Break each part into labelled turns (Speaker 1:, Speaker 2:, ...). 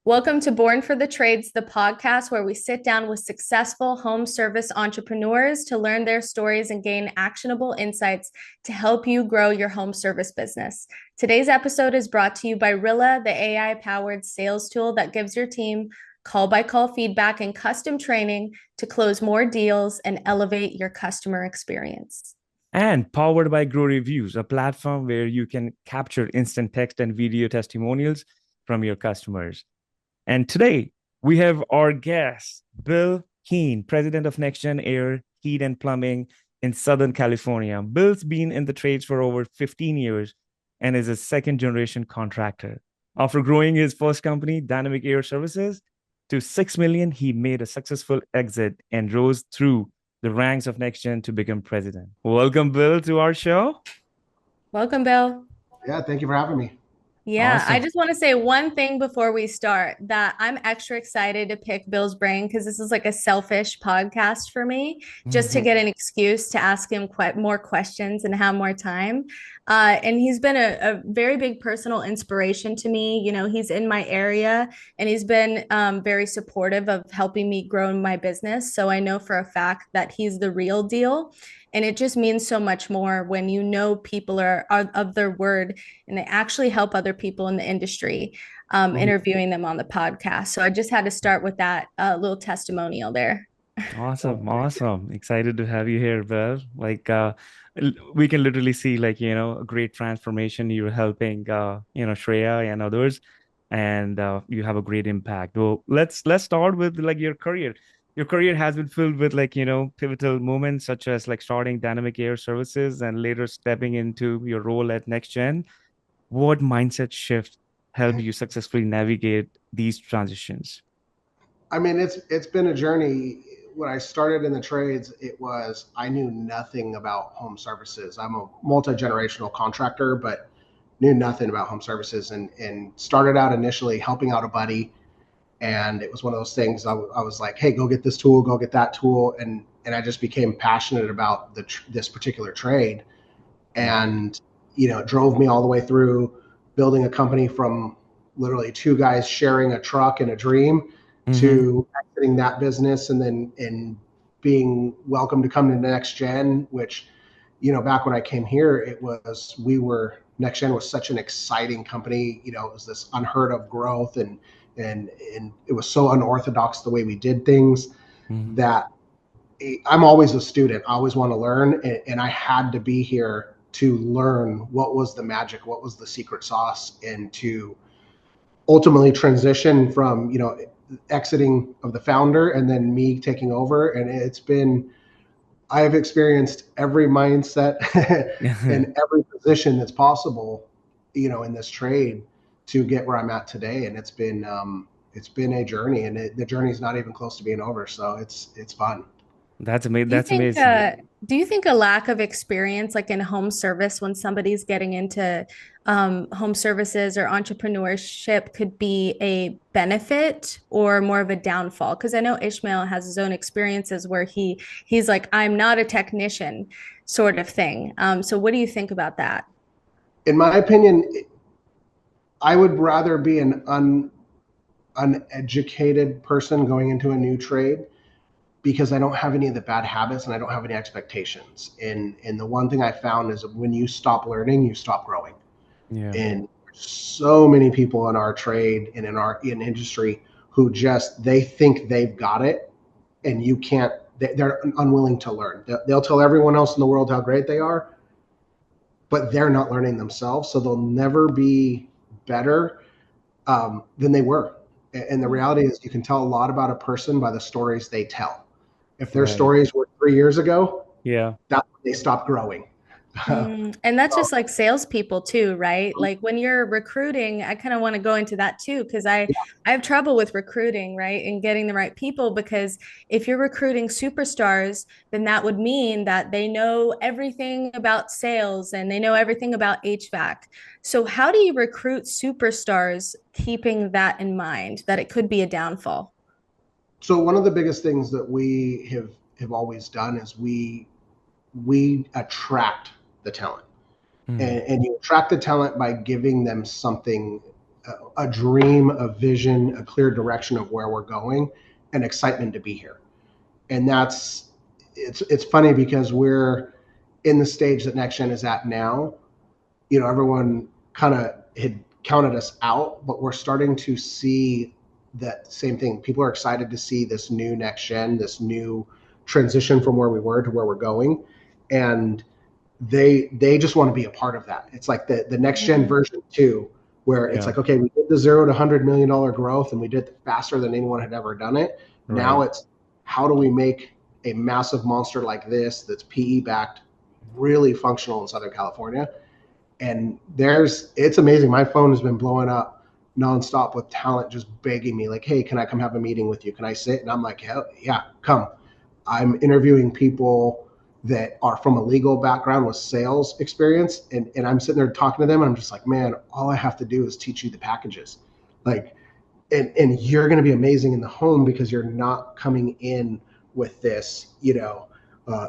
Speaker 1: Welcome to Born for the Trades, the podcast where we sit down with successful home service entrepreneurs to learn their stories and gain actionable insights to help you grow your home service business. Today's episode is brought to you by Rilla, the AI-powered sales tool that gives your team call-by-call feedback and custom training to close more deals and elevate your customer experience.
Speaker 2: And powered by Grow Reviews, a platform where you can capture instant text and video testimonials from your customers. And today we have our guest, Bill Kean, President of NEXGEN Air, Heat and Plumbing in Southern California. Bill's been in the trades for over 15 years and is a second generation contractor. After growing his first company, Dynamic Air Services, to 6 million, he made a successful exit and rose through the ranks of NEXGEN to become president. Welcome, Bill, to our show.
Speaker 1: Welcome, Bill.
Speaker 3: Yeah, thank you for having me.
Speaker 1: Yeah, I
Speaker 2: Awesome.
Speaker 1: just want to say one thing before we start that I'm extra excited to pick Bill's brain because this is like a selfish podcast for me, just to
Speaker 2: Mhm.
Speaker 1: get an excuse to ask him more questions and have more time. And he's been a very big personal inspiration to me. You know, he's in my area and he's been very supportive of helping me grow in my business. So I know for a fact that he's the real deal. And it just means so much more when you know people are of their word and they actually help other people in the industry,
Speaker 3: Mhm.
Speaker 1: interviewing them on the podcast. So I just had to start with that little testimonial there.
Speaker 3: Well,
Speaker 2: Awesome,
Speaker 3: thank you.
Speaker 2: awesome. Excited to have you here, Bill. We can literally see a great transformation. You're helping Shreya and others, and you have a great impact. Well, let's start with like your career. Your career has been filled with pivotal moments such as like starting Dynamic Air Services and later stepping into your role at NextGen. What mindset shift helped you successfully navigate these transitions?
Speaker 3: I mean, it's been a journey. When I started in the trades, I knew nothing about home services. I'm a multi-generational contractor, but knew nothing about home services and started out initially helping out a buddy. And it was one of those things I was like, hey, go get this tool, go get that tool. And I just became passionate about this particular trade. And, it drove me all the way through building a company from literally two guys sharing a truck and a dream
Speaker 2: Mm-hmm.
Speaker 3: to exiting that business and then being welcome to come to NextGen, which, back when I came here, NextGen was such an exciting company. It was this unheard of growth and it was so unorthodox the way we did things
Speaker 2: Mm-hmm.
Speaker 3: that I'm always a student. I always want to learn, and I had to be here to learn what was the magic, what was the secret sauce, and to ultimately transition from exiting of the founder and then me taking over. And I have experienced every mindset and every position that's possible, in this trade to get where I'm at today. And it's been a journey, and the journey is not even close to being over. So it's fun.
Speaker 2: That's amazing.
Speaker 1: Do you
Speaker 2: That's
Speaker 1: think
Speaker 2: amazing.
Speaker 1: a lack of experience like in home service when somebody's getting into home services or entrepreneurship could be a benefit or more of a downfall? Because I know Ishmael has his own experiences where he's like, I'm not a technician sort of thing. So what do you think about that?
Speaker 3: In my opinion, I would rather be an uneducated person going into a new trade because I don't have any of the bad habits and I don't have any expectations. And the one thing I found is when you stop learning, you stop growing.
Speaker 2: Yeah.
Speaker 3: And so many people in our trade and in industry who just they think they've got it, and you can't. They're unwilling to learn. They'll tell everyone else in the world how great they are, but they're not learning themselves, so they'll never be better than they were. And the reality is, you can tell a lot about a person by the stories they tell. If their
Speaker 2: Right.
Speaker 3: stories were 3 years ago,
Speaker 2: Yeah.
Speaker 3: that's when they stopped growing.
Speaker 1: And that's
Speaker 3: So,
Speaker 1: just like salespeople too, right? Like when you're recruiting, I kind of want to go into that too, because I have trouble with recruiting, right? And getting the right people, because if you're recruiting superstars, then that would mean that they know everything about sales and they know everything about HVAC. So how do you recruit superstars, keeping that in mind, that it could be a downfall?
Speaker 3: so one of the biggest things that we have always done is we attract the talent,
Speaker 2: Mm.
Speaker 3: and you attract the talent by giving them something a dream, a vision, a clear direction of where we're going, and excitement to be here. And it's funny because we're in the stage that NextGen is at now. Everyone kind of had counted us out, but we're starting to see that same thing. People are excited to see this new NextGen, this new transition from where we were to where we're going. And they just want to be a part of that. It's like the NextGen version 2, where it's like, okay, we did the $0 to $100 million growth and we did it faster than anyone had ever done it. Right. Now it's, how do we make a massive monster like this that's PE backed, really functional in Southern California? And it's amazing. My phone has been blowing up nonstop with talent just begging me like, hey, can I come have a meeting with you? Can I sit? And I'm like, hell yeah, come. I'm interviewing people that are from a legal background with sales experience. And I'm sitting there talking to them and I'm just like, man, all I have to do is teach you the packages. Like, and you're going to be amazing in the home because you're not coming in with this,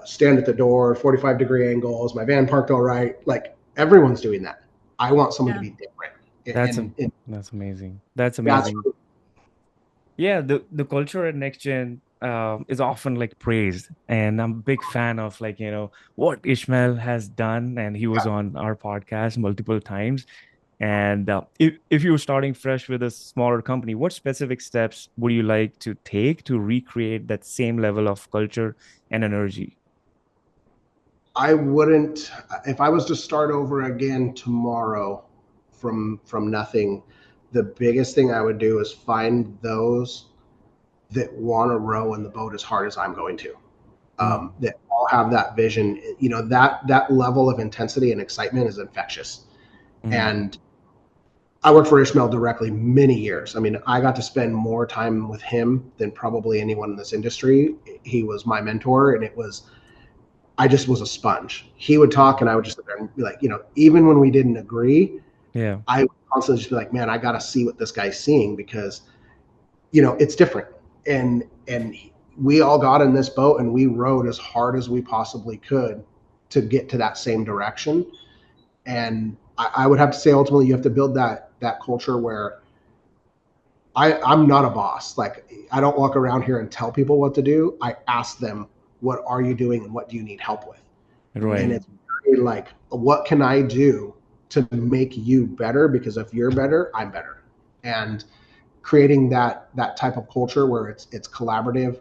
Speaker 3: stand at the door, 45-degree angles, my van parked all right. Like, everyone's doing that. I want someone to be different.
Speaker 2: That's amazing. That's amazing. Yeah, the culture at NextGen is often like praised, and I'm a big fan of what Ishmael has done, and he was on our podcast multiple times. And if you were starting fresh with a smaller company, what specific steps would you like to take to recreate that same level of culture and energy?
Speaker 3: I wouldn't, if I was to start over again tomorrow from nothing, the biggest thing I would do is find those that want to row in the boat as hard as I'm going to, that all have that vision. That level of intensity and excitement is infectious. And I worked for Ishmael directly many years. I mean, I got to spend more time with him than probably anyone in this industry. He was my mentor, and I just was a sponge. He would talk and I would just sit there and be like, even when we didn't agree, I would constantly just be like, man, I got to see what this guy's seeing because, it's different. And we all got in this boat and we rowed as hard as we possibly could to get to that same direction. And I would have to say, ultimately, you have to build that culture where I'm not a boss. Like, I don't walk around here and tell people what to do. I ask them, what are you doing and what do you need help with? Right. And it's very like, what can I do to make you better? Because if you're better, I'm better. And creating that type of culture where it's collaborative.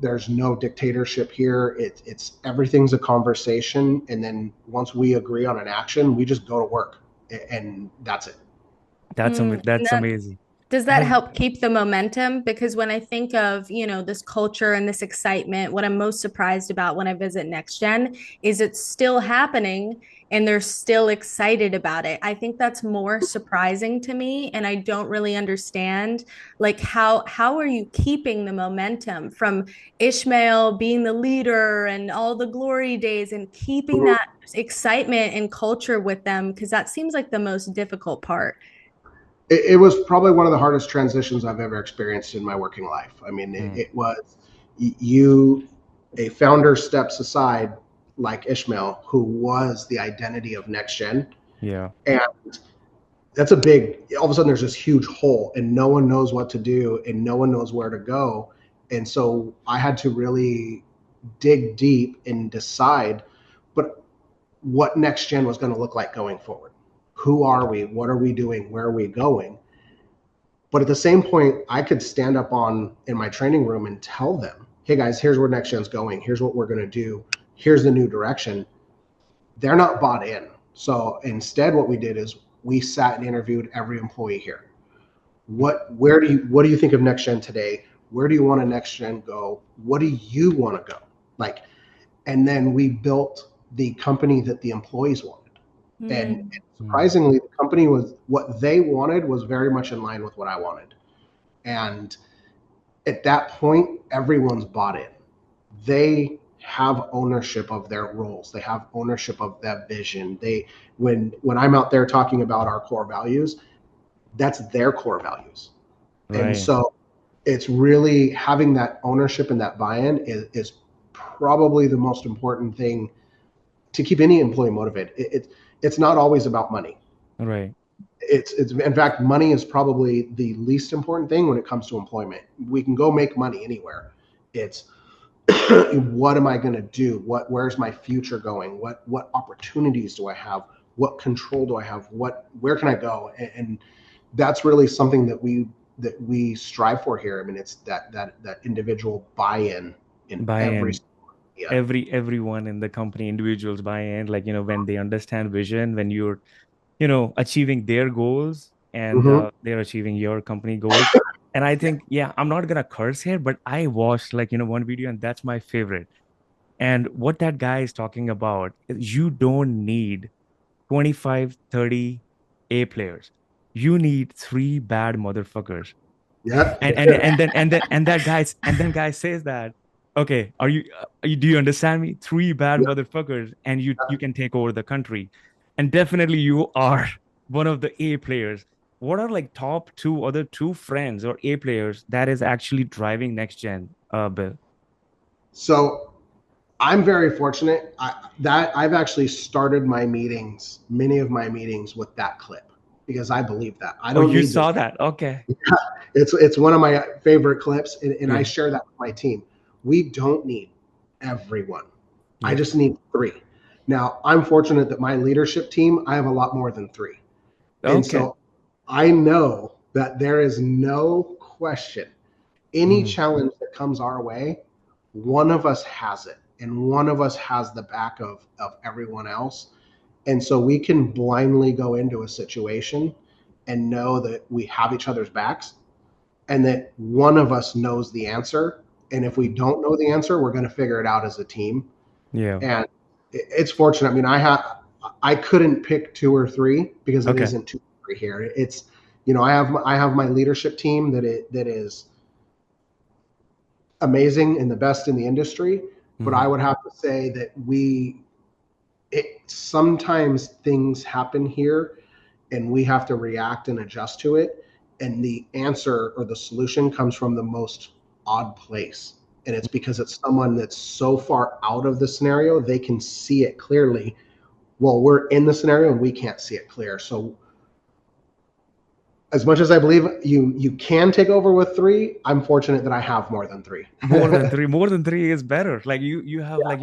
Speaker 3: There's no dictatorship here. It's everything's a conversation. And then once we agree on an action, we just go to work and that's it.
Speaker 2: That's amazing.
Speaker 1: Does that help keep the momentum? Because when I think of, this culture and this excitement, what I'm most surprised about when I visit NextGen is it's still happening and they're still excited about it. I think that's more surprising to me. And I don't really understand, like, how are you keeping the momentum from Ishmael being the leader and all the glory days and keeping that excitement and culture with them? Because that seems like the most difficult part.
Speaker 3: It was probably one of the hardest transitions I've ever experienced in my working life. I mean, it was a founder steps aside like Ishmael, who was the identity of NextGen.
Speaker 2: Yeah.
Speaker 3: And that's all of a sudden there's this huge hole and no one knows what to do and no one knows where to go. And so I had to really dig deep and decide what NextGen was going to look like going forward. Who are we? What are we doing? Where are we going? But at the same point, I could stand up in my training room and tell them, hey guys, here's where NextGen's going. Here's what we're going to do. Here's the new direction. They're not bought in. So instead, what we did is we sat and interviewed every employee here. What do you think of NextGen today? Where do you want to NextGen go? What do you want to go? And then we built the company that the employees wanted. And surprisingly, the company was what they wanted was very much in line with what I wanted. And at that point, everyone's bought in. They have ownership of their roles. They have ownership of that vision. When I'm out there talking about our core values, that's their core values. Right. And so it's really having that ownership and that buy-in is probably the most important thing to keep any employee motivated. It's not always about money.
Speaker 2: Right.
Speaker 3: It's in fact, money is probably the least important thing when it comes to employment. We can go make money anywhere. It's what am I going to do? Where's my future going? What opportunities do I have? What control do I have? Where can I go? And that's really something that we strive for here. I mean, it's that individual buy-in in every.
Speaker 2: Buy-in.
Speaker 3: Yeah.
Speaker 2: Everyone in the company, individuals buy in, like, when they understand vision, when you're, achieving their goals, and
Speaker 3: Mm-hmm.
Speaker 2: they're achieving your company goals. And I think, yeah, I'm not gonna curse here, but I watched, like, one video, and that's my favorite. And what that guy is talking about is, you don't need 25, 30 A players. You need three bad motherfuckers.
Speaker 3: Yeah.
Speaker 2: And that guy says that, okay, do you understand me? Three bad
Speaker 3: Yeah.
Speaker 2: motherfuckers, and you can take over the country. And definitely you are one of the A players. What are, like, top two friends or A players that is actually driving next gen, Bill?
Speaker 3: So I'm very fortunate that I've actually started many of my meetings with that clip because I believe that I
Speaker 2: Oh,
Speaker 3: don't
Speaker 2: you
Speaker 3: need this.
Speaker 2: saw that? Okay.
Speaker 3: It's one of my favorite clips, and I
Speaker 2: Yeah.
Speaker 3: share that with my team. We don't need everyone. I
Speaker 2: Yeah.
Speaker 3: just need three. Now, I'm fortunate that my leadership team, I have a lot more than three. And
Speaker 2: Okay.
Speaker 3: so I know that there is no question any
Speaker 2: Mhm.
Speaker 3: challenge that comes our way, one of us has it, and one of us has the back of everyone else. And so we can blindly go into a situation and know that we have each other's backs and that one of us knows the answer. And if we don't know the answer, we're going to figure it out as a team.
Speaker 2: Yeah.
Speaker 3: And it's fortunate. I mean, I couldn't pick two or three because it
Speaker 2: Okay.
Speaker 3: isn't two or three here. It's, I have my leadership team that is amazing and the best in the industry. But I
Speaker 2: Mhm.
Speaker 3: would have to say that sometimes things happen here and we have to react and adjust to it. And the answer or the solution comes from the most odd place. And it's because it's someone that's so far out of the scenario, they can see it clearly. Well, we're in the scenario and we can't see it clear. So as much as I believe you can take over with three, I'm fortunate that I have more than three.
Speaker 2: More than three is better. Like, you have, like,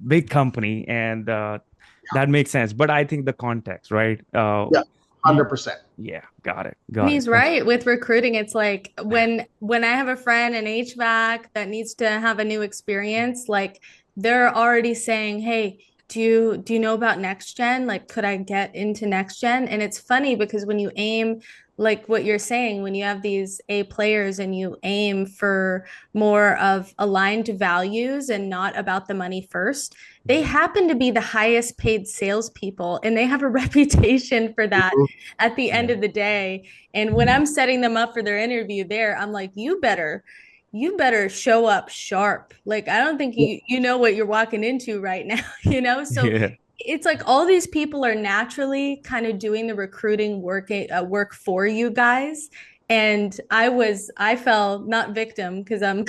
Speaker 2: big company, and that makes sense. But I think the context, right?
Speaker 3: Yeah,
Speaker 2: You,
Speaker 3: 100%.
Speaker 2: yeah, got it,
Speaker 1: And
Speaker 2: got it.
Speaker 1: he's right with recruiting. It's like when I have a friend in HVAC that needs to have a new experience, like they're already saying, "Hey, do you know about next gen? Like, could I get into next gen?" And it's funny because when you aim, like what you're saying, when you have these A players and you aim for more of aligned values and not about the money first, they happen to be the highest paid salespeople, and they have a reputation for that
Speaker 3: Mhm.
Speaker 1: at the end
Speaker 2: Yeah.
Speaker 1: of the day. And when I'm setting them up for their interview there, I'm like, you better show up sharp. Like, I don't think you know what you're walking into right now, you know? So
Speaker 2: Yeah.
Speaker 1: it's like all these people are naturally kind of doing the recruiting work for you guys. And I fell not victim because I'm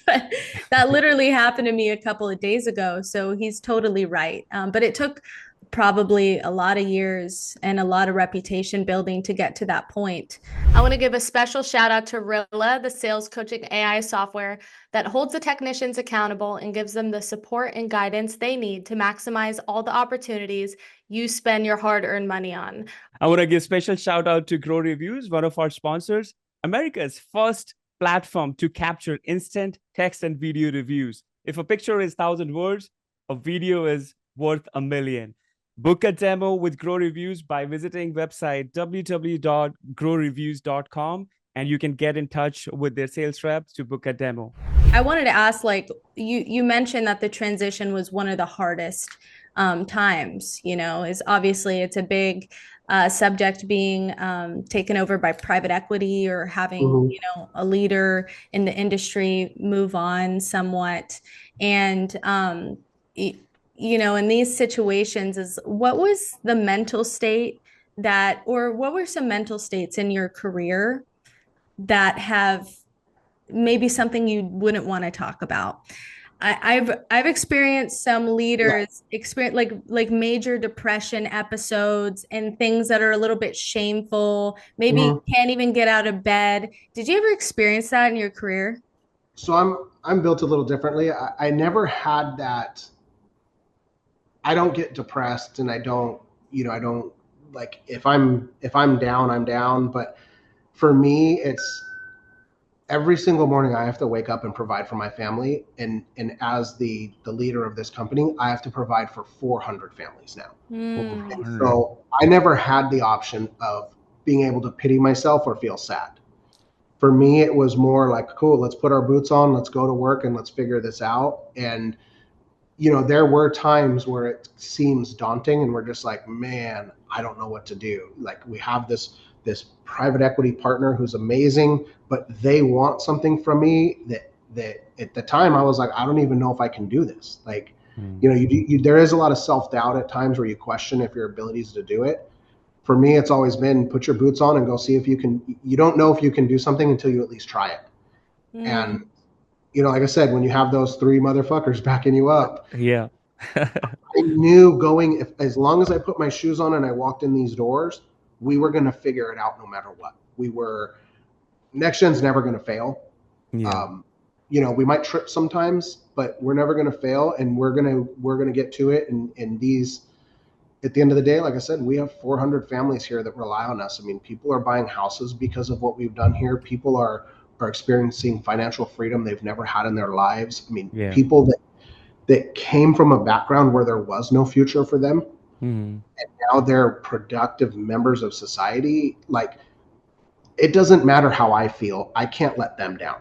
Speaker 1: but that literally happened to me a couple of days ago. So he's totally right. But it took probably a lot of years and a lot of reputation building to get to that point. I want to give a special shout out to Rilla, the sales coaching AI software that holds the technicians accountable and gives them the support and guidance they need to maximize all the opportunities you spend your hard-earned money on.
Speaker 2: I want to give special shout out to Grow Reviews, one of our sponsors, America's first platform to capture instant text and video reviews. If a picture is 1,000 words, a video is worth a million. Book a demo with Grow Reviews by visiting website www.growreviews.com, and you can get in touch with their sales reps to book a demo.
Speaker 1: I wanted to ask, like you mentioned that the transition was one of the hardest times. Is obviously it's a big subject being taken over by private equity or having
Speaker 3: Mhm.
Speaker 1: a leader in the industry move on somewhat, and in these situations, is what was the mental state or what were some mental states in your career that have maybe something you wouldn't want to talk about, I've experienced some
Speaker 3: Yeah.
Speaker 1: leaders experience like major depression episodes and things that are a little bit shameful, maybe
Speaker 3: Mhm.
Speaker 1: can't even get out of bed. Did you ever experience that in your career?
Speaker 3: So I'm built a little differently. I never had that. I don't get depressed, and I don't, I don't, like, if I'm down, I'm down. But for me, it's every single morning I have to wake up and provide for my family, and as the leader of this company, I have to provide for 400 families now.
Speaker 1: Hmm.
Speaker 3: And
Speaker 2: 400.
Speaker 3: so I never had the option of being able to pity myself or feel sad. For me, it was more like, cool, let's put our boots on, let's go to work, and let's figure this out. And there were times where it seems daunting, and we're just like, man, I don't know what to do. Like, we have this private equity partner who's amazing, but they want something from me that at the time I was like, I don't even know if I can do this. Like,
Speaker 2: Mm.
Speaker 3: there is a lot of self-doubt at times where you question if your abilities to do it. For me, it's always been put your boots on and go see if you can. You don't know if you can do something until you at least try it. And
Speaker 1: Hmm.
Speaker 3: like I said, when you have those three motherfuckers backing you up,
Speaker 2: Yeah.
Speaker 3: I knew going, as long as I put my shoes on and I walked in these doors, we were going to figure it out no matter what. NextGen's never going to fail.
Speaker 2: Yeah.
Speaker 3: Um, we might trip sometimes, but we're never going to fail, and we're gonna get to it. And these, at the end of the day, like I said, we have 400 families here that rely on us. I mean, people are buying houses because of what we've done here. People are experiencing financial freedom they've never had in their lives. I mean,
Speaker 2: Yeah.
Speaker 3: people that came from a background where there was no future for them,
Speaker 2: Mm.
Speaker 3: and now they're productive members of society. Like, it doesn't matter how I feel, I can't let them down.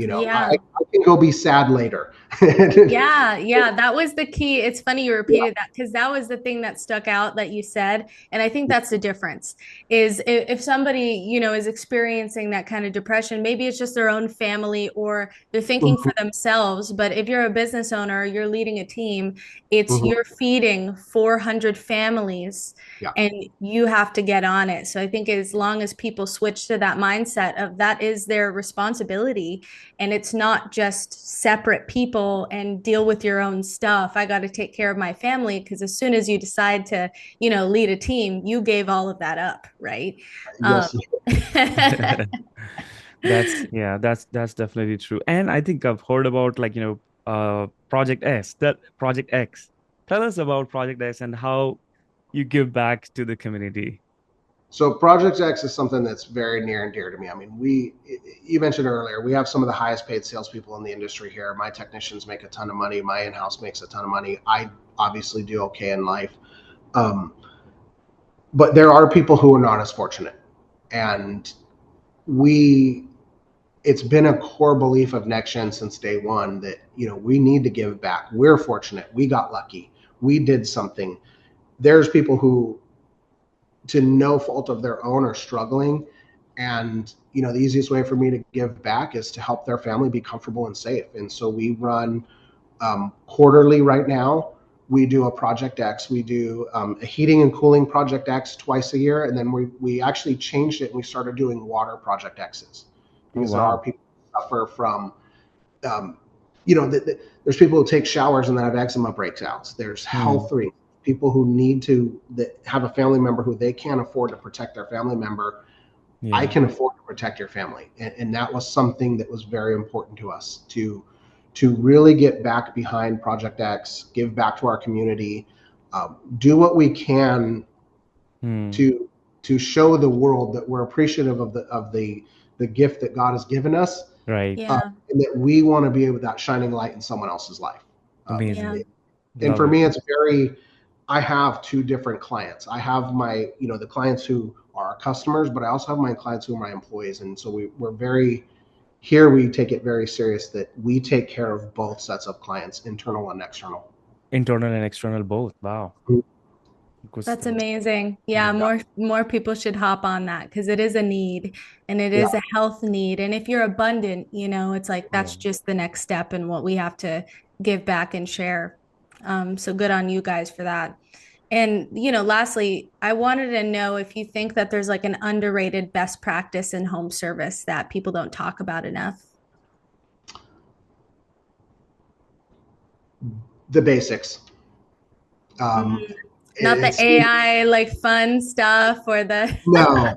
Speaker 3: I
Speaker 1: Yeah.
Speaker 3: can go be sad later.
Speaker 1: Yeah, yeah, that was the key. It's funny you
Speaker 3: Yeah.
Speaker 1: repeated that because that was the thing that stuck out that you said. And I think that's the difference is if somebody, is experiencing that kind of depression, maybe it's just their own family or they're thinking for
Speaker 3: Mhm.
Speaker 1: themselves. But if you're a business owner, you're leading a team, it's
Speaker 3: Mhm.
Speaker 1: you're feeding 400 families
Speaker 3: Yeah.
Speaker 1: and you have to get on it. So I think as long as people switch to that mindset of that is their responsibility and it's not just separate people and deal with your own stuff. I got to take care of my family because as soon as you decide to, lead a team, you gave all of that up, right? Um,
Speaker 3: Yes.
Speaker 2: That's definitely true. And I think I've heard about Project S, that Project X. Tell us about Project X and how you give back to the community.
Speaker 3: So Project X is something that's very near and dear to me. I mean, you mentioned earlier, we have some of the highest paid salespeople in the industry here. My technicians make a ton of money. My in-house makes a ton of money. I obviously do okay in life. Um, but there are people who are not as fortunate. And we, it's been a core belief of NextGen since day one that, we need to give back. We're fortunate. We got lucky. We did something. There's people who, to no fault of their own, are struggling. And the easiest way for me to give back is to help their family be comfortable and safe. And so we run quarterly right now. We do a Project X. We do a heating and cooling Project X twice a year, and then we actually changed it and we started doing water Project X's
Speaker 2: Oh,
Speaker 3: because there are
Speaker 2: wow.
Speaker 3: people who suffer from um, there's people who take showers and then have eczema breakouts. There's
Speaker 2: Hmm.
Speaker 3: health reasons. People who need to, that have a family member who they can't afford to protect their family member. I
Speaker 2: Yeah.
Speaker 3: can afford to protect your family, and that was something that was very important to us to really get back behind Project X, give back to our community, do what we can
Speaker 2: Hmm.
Speaker 3: to show the world that we're appreciative of the gift that God has given us,
Speaker 2: Right.
Speaker 1: yeah,
Speaker 3: and that we want to be able that shining light in someone else's life. Um,
Speaker 1: yeah,
Speaker 2: Amazing.
Speaker 3: and
Speaker 2: Love
Speaker 3: for
Speaker 2: it.
Speaker 3: me, I have two different clients. I have my, the clients who are our customers, but I also have my clients who are my employees. And so we're very, here we take it very serious that we take care of both sets of clients, internal and external.
Speaker 2: Internal and external both. Wow. Good
Speaker 1: that's
Speaker 2: stuff.
Speaker 1: amazing. Yeah,
Speaker 2: Yeah.
Speaker 1: more people should hop on that because it is a need and it
Speaker 3: Yeah.
Speaker 1: is a health need. And if you're abundant, it's like
Speaker 2: Yeah.
Speaker 1: that's just the next step in what we have to give back and share. So good on you guys for that. And, lastly, I wanted to know if you think that there's like an underrated best practice in home service that people don't talk about enough.
Speaker 3: the basics.
Speaker 1: Not the AI like fun stuff or the
Speaker 3: no,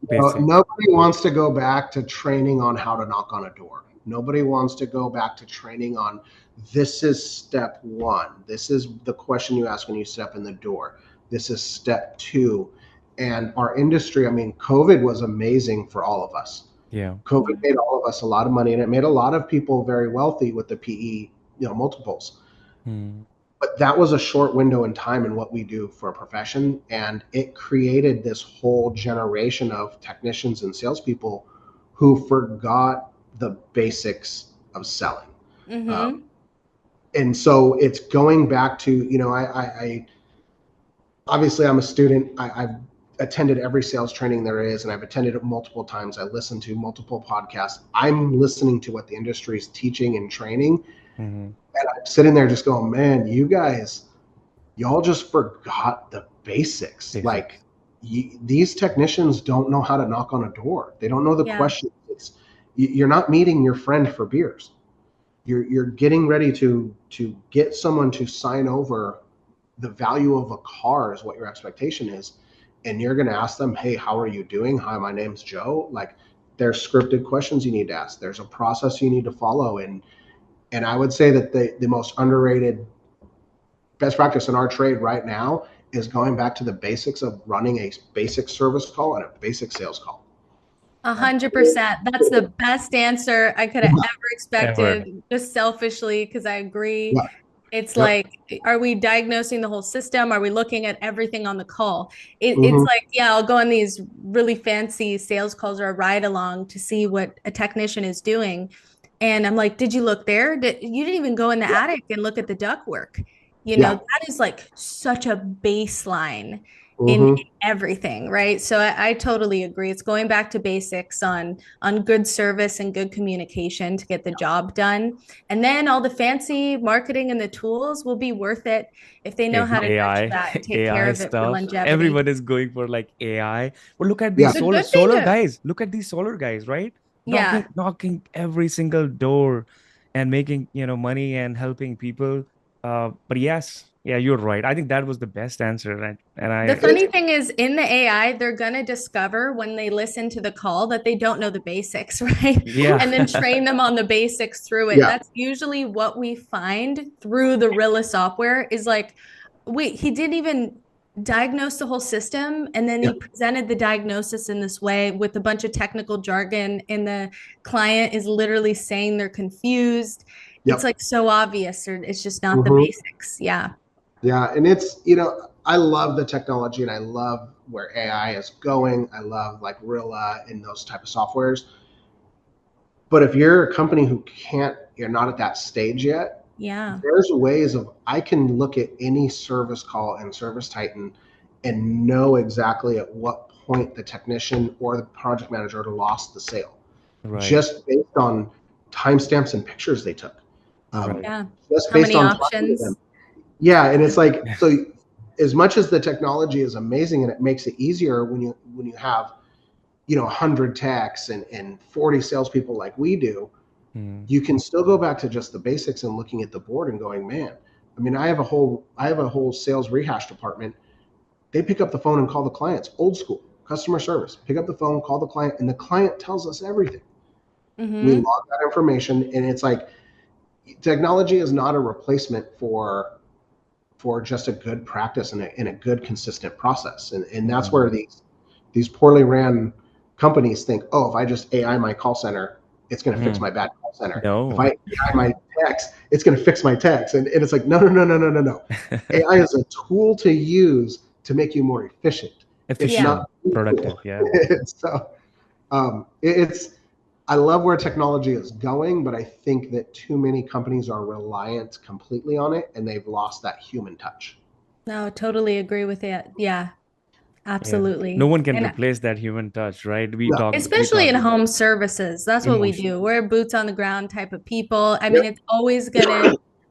Speaker 2: Basic.
Speaker 3: nobody wants to go back to training on how to knock on a door. Nobody wants to go back to training on this is step one. This is the question you ask when you step in the door. This is step two. And our industry, I mean, COVID was amazing for all of us.
Speaker 2: Yeah.
Speaker 3: COVID made all of us a lot of money, and it made a lot of people very wealthy with the PE, multiples. But that was a short window in time in what we do for a profession, and it created this whole generation of technicians and salespeople who forgot the basics of selling. And so it's going back to, I obviously I'm a student. I've attended every sales training there is, and I've attended it multiple times. I listen to multiple podcasts. I'm listening to what the industry is teaching and training. And I'm sitting there just going, man, y'all just forgot the basics. Like these technicians don't know how to knock on a door. They don't know the questions. You're not meeting your friend for beers. You're getting ready to get someone to sign over the value of a car is what your expectation is. And you're going to ask them, hey, how are you doing? Hi, my name's Joe. Like there's scripted questions you need to ask. There's a process you need to follow. And I would say that the most underrated best practice in our trade right now is going back to the basics of running a basic service call and a basic sales call.
Speaker 1: 100%. That's the best answer I could have ever expected, just selfishly, because I agree. It's like, are we diagnosing the whole system? Are we looking at everything on the call? It's like, I'll go on these really fancy sales calls or a ride along to see what a technician is doing. And I'm like, did you look there? You didn't even go in the attic and look at the ductwork. That is like such a baseline in everything, right? So I totally agree. It's going back to basics on good service and good communication to get the job done. And then all the fancy marketing and the tools will be worth it if they know how to nurture that and take care of it for longevity.
Speaker 2: Everyone is going for like AI. But look at these solar guys. Look at these solar guys, right? Knocking every single door and making, money and helping people. But yes, you're right. I think that was the best answer. Right? And
Speaker 1: the funny thing is, in the AI, they're gonna discover when they listen to the call that they don't know the basics, right?
Speaker 2: Yeah.
Speaker 1: And then train them on the basics through it. That's usually what we find through the Rilla software is like, wait, he didn't even diagnose the whole system, and then he presented the diagnosis in this way with a bunch of technical jargon, and the client is literally saying they're confused. It's like so obvious, or it's just not the basics. Yeah,
Speaker 3: and it's I love the technology and I love where AI is going. I love like Rilla and those type of softwares. But if you're a company who you're not at that stage yet, there's ways of I can look at any service call in Service Titan and know exactly at what point the technician or the project manager lost the sale, just based on timestamps and pictures they took. Just
Speaker 1: how many options?
Speaker 3: And it's like, so as much as the technology is amazing and it makes it easier when you have 100 techs and 40 salespeople like we do, you can still go back to just the basics and looking at the board and going, man, I mean, I have a whole sales rehash department. They pick up the phone and call the clients, old school customer service, pick up the phone, call the client, and the client tells us everything. We log that information, and it's like, technology is not a replacement for just a good practice and a good consistent process. And that's where these poorly ran companies think, oh, if I just AI my call center, it's going to fix my bad call center.
Speaker 2: No.
Speaker 3: If I AI my text, it's going to fix my text. And it's like, no. AI is a tool to use to make you more efficient. It's not
Speaker 2: productive.
Speaker 3: So I love where technology is going, but I think that too many companies are reliant completely on it and they've lost that human touch.
Speaker 1: No, totally agree with it. Yeah, absolutely.
Speaker 2: No one can replace that human touch, right?
Speaker 1: Especially in home services. That's what we do. We're boots on the ground type of people. I mean,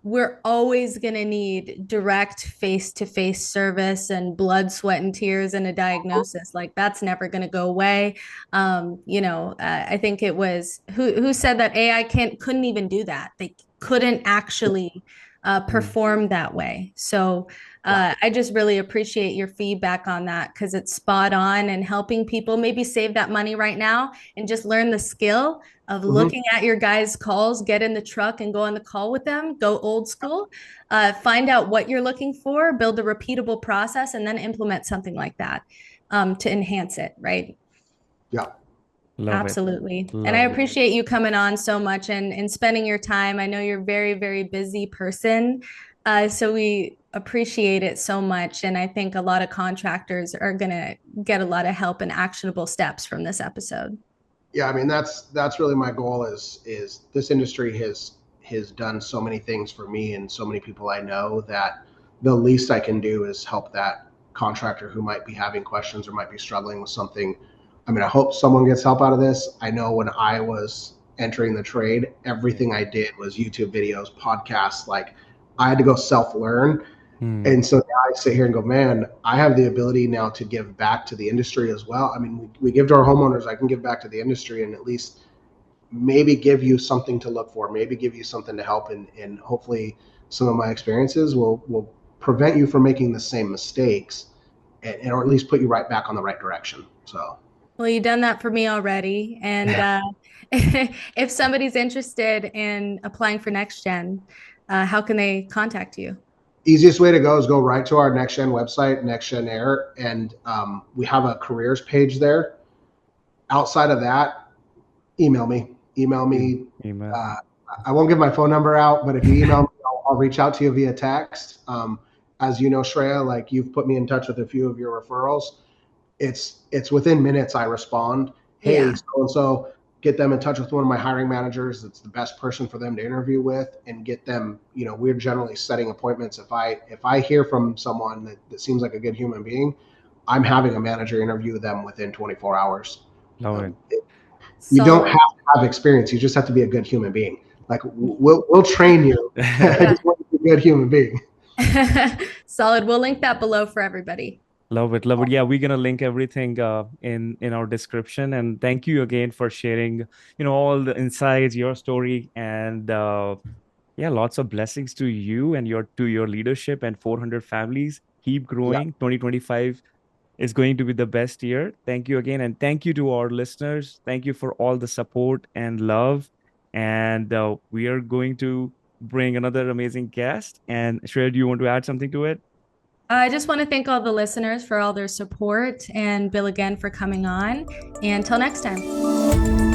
Speaker 1: we're always gonna need direct face-to-face service and blood, sweat, and tears and a diagnosis. Like that's never gonna go away. I think it was who said that AI couldn't even do that. They couldn't actually perform that way. So I just really appreciate your feedback on that because it's spot on and helping people maybe save that money right now and just learn the skill of looking at your guys' calls, get in the truck and go on the call with them, go old school, find out what you're looking for, build a repeatable process, and then implement something like that to enhance it, right?
Speaker 3: Yeah.
Speaker 2: Love it.
Speaker 1: Absolutely. And I
Speaker 2: Love it.
Speaker 1: appreciate you coming on so much and spending your time. I know you're a very, very busy person. So we appreciate it so much. And I think a lot of contractors are going to get a lot of help and actionable steps from this episode.
Speaker 3: Yeah, I mean that's really my goal is this industry has done so many things for me and so many people I know that the least I can do is help that contractor who might be having questions or might be struggling with something. I mean, I hope someone gets help out of this. I know when I was entering the trade, everything I did was YouTube videos, podcasts. Like I had to go self-learn. And so now I sit here and go, man, I have the ability now to give back to the industry as well. I mean, we give to our homeowners, I can give back to the industry and at least maybe give you something to look for, maybe give you something to help. And hopefully some of my experiences will prevent you from making the same mistakes or at least put you right back on the right direction. So.
Speaker 1: Well, you've done that for me already. And if somebody's interested in applying for NextGen, how can they contact you?
Speaker 3: Easiest way to go is go right to our NextGen website, NextGen Air, and we have a careers page there. Outside of that, email me. Email. I won't give my phone number out, but if you email me, I'll reach out to you via text. As you know, Shreya, like you've put me in touch with a few of your referrals. It's within minutes I respond. Hey, so and so, get them in touch with one of my hiring managers. It's the best person for them to interview with and get them. You know, we're generally setting appointments. If I hear from someone that seems like a good human being, I'm having a manager interview them within 24 hours.
Speaker 2: Love it.
Speaker 3: You don't have to have experience. You just have to be a good human being. Like we'll train you. I just want to be a good human being.
Speaker 1: Solid. We'll link that below for everybody.
Speaker 2: Love it. Love it. Yeah, we're gonna link everything in our description. And thank you again for sharing, all the insights, your story, and yeah, lots of blessings to you and your leadership and 400 families. Keep growing.
Speaker 3: Yeah.
Speaker 2: 2025 is going to be the best year. Thank you again, and thank you to our listeners. Thank you for all the support and love. And we are going to bring another amazing guest. And Shreya, do you want to add something to it?
Speaker 1: I just want to thank all the listeners for all their support and Bill again for coming on. And until next time.